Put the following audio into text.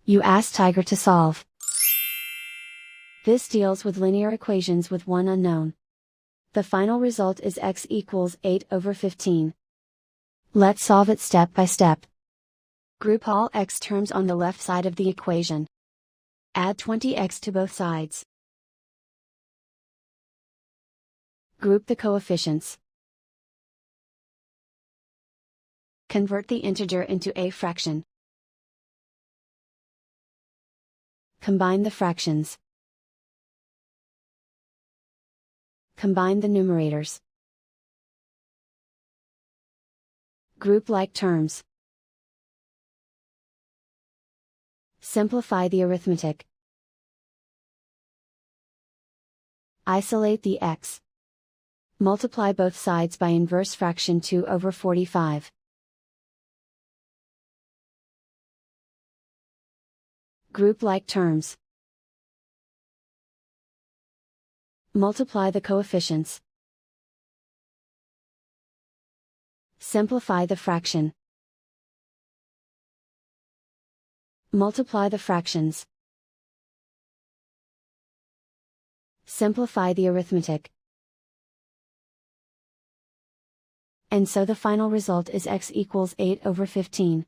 You ask Tiger to solve. This deals with linear equations with one unknown. The final result is x equals 8/15. Let's solve it step by step. Group all x terms on the left side of the equation. Add 20x to both sides. Group the coefficients. Convert the integer into a fraction. Combine the fractions. Combine the numerators. Group like terms. Simplify the arithmetic. Isolate the x. Multiply both sides by inverse fraction 2/45. Group like terms. Multiply the coefficients. Simplify the fraction. Multiply the fractions. Simplify the arithmetic. And so the final result is x equals 8/15.